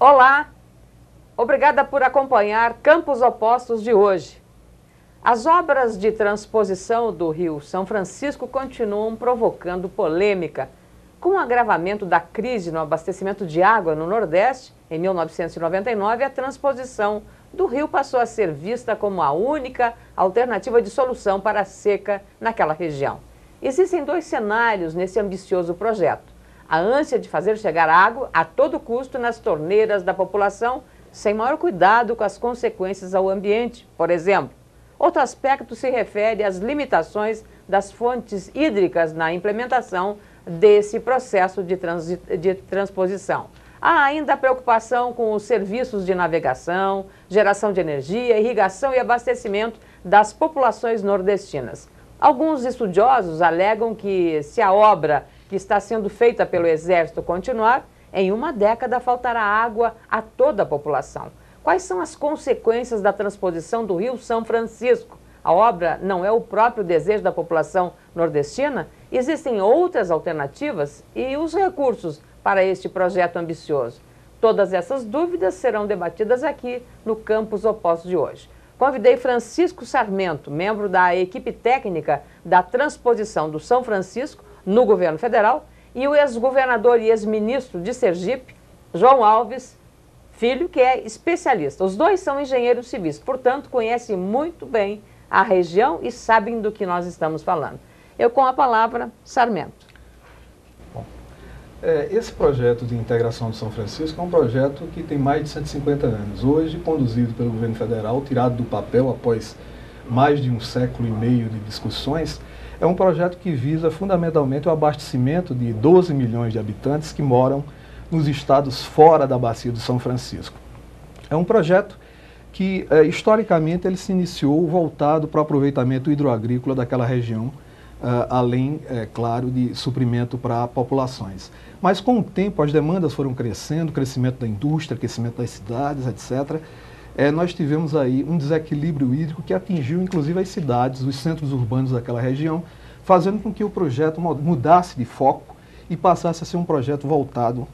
Olá, obrigada por acompanhar Campos Opostos de hoje. As obras de transposição do Rio São Francisco continuam provocando polêmica. Com o agravamento da crise no abastecimento de água no Nordeste, em 1999, a transposição do rio passou a ser vista como a única alternativa de solução para a seca naquela região. Existem dois cenários nesse ambicioso projeto: a ânsia de fazer chegar água a todo custo nas torneiras da população, sem maior cuidado com as consequências ao ambiente, por exemplo. Outro aspecto se refere às limitações das fontes hídricas na implementação desse processo de transposição. Há ainda a preocupação com os serviços de navegação, geração de energia, irrigação e abastecimento das populações nordestinas. Alguns estudiosos alegam que, se a obra que está sendo feita pelo Exército continuar, em uma década faltará água a toda a população. Quais são as consequências da transposição do Rio São Francisco? A obra não é o próprio desejo da população nordestina? Existem outras alternativas? E os recursos para este projeto ambicioso? Todas essas dúvidas serão debatidas aqui no Campos Opostos de hoje. Convidei Francisco Sarmento, membro da equipe técnica da transposição do São Francisco no governo federal, e o ex-governador e ex-ministro de Sergipe, João Alves Filho, que é especialista. Os dois são engenheiros civis, portanto, conhecem muito bem a região e sabem do que nós estamos falando. Eu, com a palavra, Sarmento. Bom, esse projeto de integração do São Francisco é um projeto que tem mais de 150 anos. Hoje, conduzido pelo governo federal, tirado do papel após mais de um século e meio de discussões, é um projeto que visa fundamentalmente o abastecimento de 12 milhões de habitantes que moram nos estados fora da bacia do São Francisco. É um projeto que, historicamente, ele se iniciou voltado para o aproveitamento hidroagrícola daquela região, além, claro, de suprimento para populações. Mas, com o tempo, as demandas foram crescendo, o crescimento da indústria, crescimento das cidades, etc. Nós tivemos aí um desequilíbrio hídrico que atingiu, inclusive, as cidades, os centros urbanos daquela região, fazendo com que o projeto mudasse de foco e passasse a ser um projeto voltado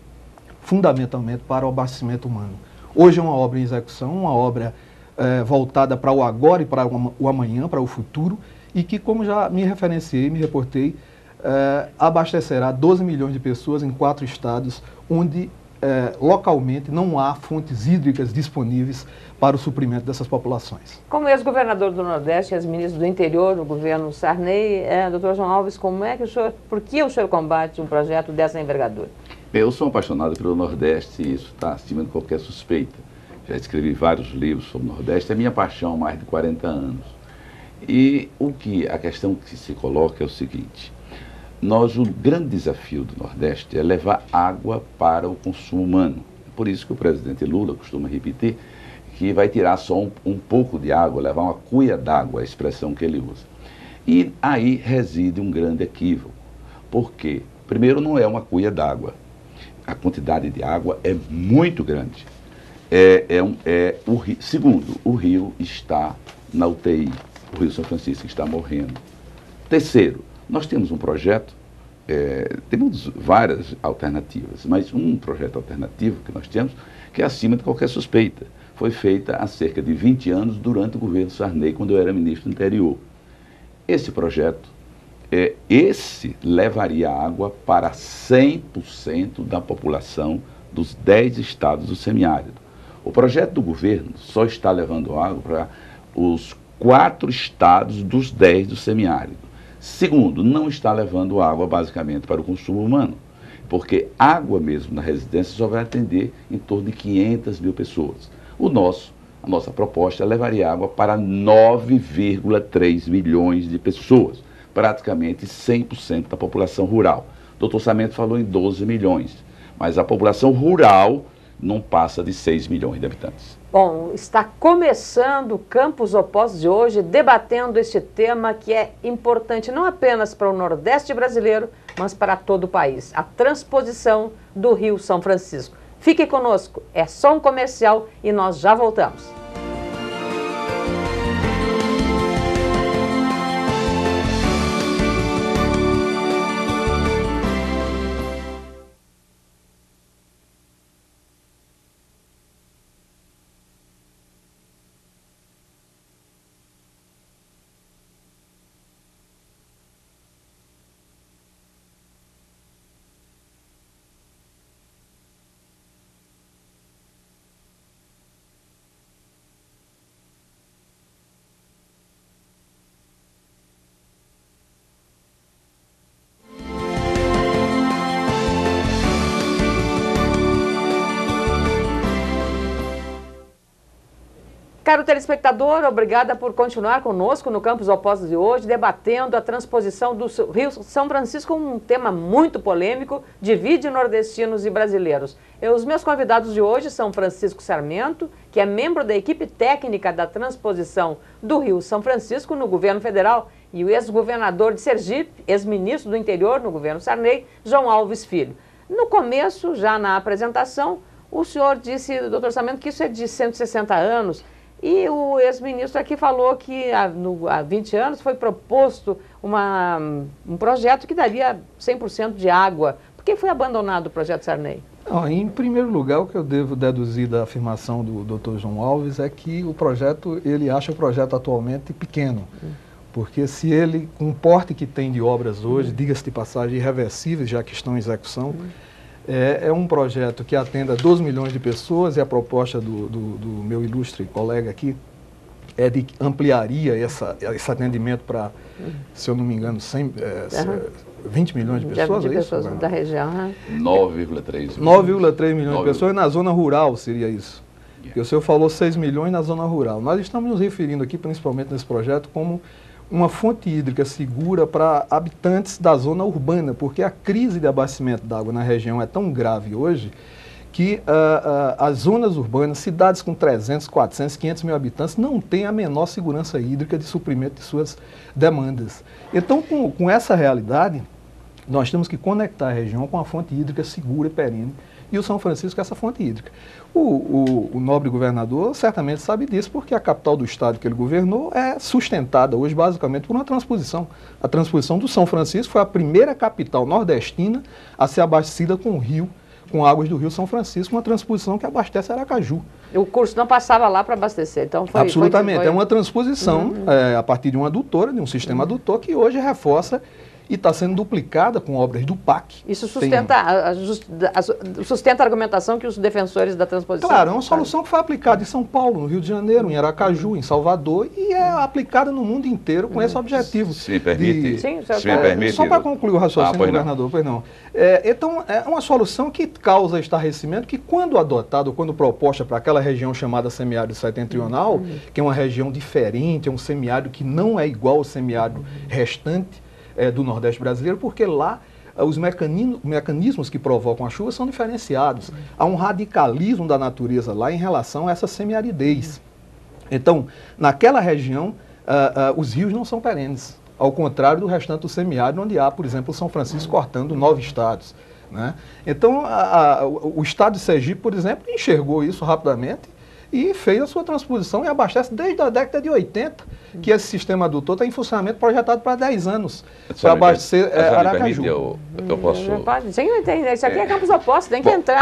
fundamentalmente para o abastecimento humano. Hoje é uma obra em execução, uma obra voltada para o agora e para o amanhã, para o futuro, e que, como já me referenciei, me reportei, abastecerá 12 milhões de pessoas em 4 estados, onde localmente não há fontes hídricas disponíveis para o suprimento dessas populações. Como ex-governador do Nordeste, ex-ministro do Interior no governo Sarney, doutor João Alves, por que o senhor combate um projeto dessa envergadura? Eu sou apaixonado pelo Nordeste e isso está acima de qualquer suspeita. Já escrevi vários livros sobre o Nordeste, é minha paixão há mais de 40 anos. E a questão que se coloca é o seguinte: o grande desafio do Nordeste é levar água para o consumo humano. Por isso que o presidente Lula costuma repetir que vai tirar só um pouco de água, levar uma cuia d'água, a expressão que ele usa. E aí reside um grande equívoco. Por quê? Primeiro, não é uma cuia d'água. A quantidade de água é muito grande. Segundo, o rio está na UTI, o Rio São Francisco está morrendo. Terceiro, nós temos um projeto, temos várias alternativas, mas um projeto alternativo que nós temos, que é acima de qualquer suspeita, foi feita há cerca de 20 anos durante o governo Sarney, quando eu era ministro do Interior. Esse projeto, esse levaria água para 100% da população dos 10 estados do semiárido. O projeto do governo só está levando água para os 4 estados dos 10 do semiárido. Segundo, não está levando água basicamente para o consumo humano, porque água mesmo na residência só vai atender em torno de 500 mil pessoas. A nossa proposta levaria água para 9,3 milhões de pessoas, praticamente 100% da população rural. O doutor Sarmento falou em 12 milhões, mas a população rural não passa de 6 milhões de habitantes. Bom, está começando o Campos Opostos de hoje, debatendo este tema que é importante não apenas para o Nordeste brasileiro, mas para todo o país: a transposição do Rio São Francisco. Fique conosco, é só um comercial e nós já voltamos. Caro telespectador, obrigada por continuar conosco no Campos Opostos de hoje, debatendo a transposição do Rio São Francisco, um tema muito polêmico, divide nordestinos e brasileiros. Os meus convidados de hoje são Francisco Sarmento, que é membro da equipe técnica da transposição do Rio São Francisco no governo federal, e o ex-governador de Sergipe, ex-ministro do interior no governo Sarney, João Alves Filho. No começo, já na apresentação, o senhor disse, doutor Sarmento, que isso é de 160 anos, e o ex-ministro aqui falou que há 20 anos foi proposto um projeto que daria 100% de água. Por que foi abandonado o projeto Sarney? Em primeiro lugar, o que eu devo deduzir da afirmação do Dr. João Alves é que o projeto, ele acha o projeto atualmente pequeno. Porque se ele, com o porte que tem de obras hoje, diga-se de passagem, irreversíveis, já que estão em execução, é um projeto que atenda 12 milhões de pessoas, e a proposta do meu ilustre colega aqui é de que ampliaria esse atendimento para, se eu não me engano, 20 milhões de pessoas, de pessoas da região. 9,3 milhões de pessoas, e na zona rural seria isso. Porque o senhor falou 6 milhões na zona rural. Nós estamos nos referindo aqui, principalmente nesse projeto, como uma fonte hídrica segura para habitantes da zona urbana, porque a crise de abastecimento d'água na região é tão grave hoje que as zonas urbanas, cidades com 300, 400, 500 mil habitantes, não têm a menor segurança hídrica de suprimento de suas demandas. Então, com essa realidade, nós temos que conectar a região com a fonte hídrica segura e perene, e o São Francisco é essa fonte hídrica. O nobre governador certamente sabe disso, porque a capital do estado que ele governou é sustentada hoje basicamente por uma transposição. A transposição do São Francisco foi a primeira capital nordestina a ser abastecida com o rio, com águas do Rio São Francisco, uma transposição que abastece Aracaju. O curso não passava lá para abastecer, então foi... Absolutamente, é uma transposição a partir de uma adutora, de um sistema adutor que hoje reforça e está sendo duplicada com obras do PAC. Isso sustenta a argumentação que os defensores da transposição... Claro, é uma solução que foi aplicada em São Paulo, no Rio de Janeiro, em Aracaju, em Salvador, e é aplicada no mundo inteiro com esse objetivo. Se me permite? Sim, se me permite. Só para concluir o raciocínio, governador, pois não. Então, é uma solução que causa estarrecimento, que quando adotada, ou quando proposta para aquela região chamada semiárido setentrional, que é uma região diferente, é um semiárido que não é igual ao semiárido restante, do Nordeste brasileiro, porque lá os mecanismos que provocam a chuva são diferenciados. Há um radicalismo da natureza lá em relação a essa semiaridez. Então, naquela região, os rios não são perenes, ao contrário do restante do semiárido, onde há, por exemplo, o São Francisco cortando 9 estados. Né? Então, o estado de Sergipe, por exemplo, enxergou isso rapidamente e fez a sua transposição e abastece desde a década de 80, que esse sistema adutor está em funcionamento projetado para 10 anos, para abastecer Aracaju. Eu posso... Sim, isso aqui é Campos Opostos, tem que entrar.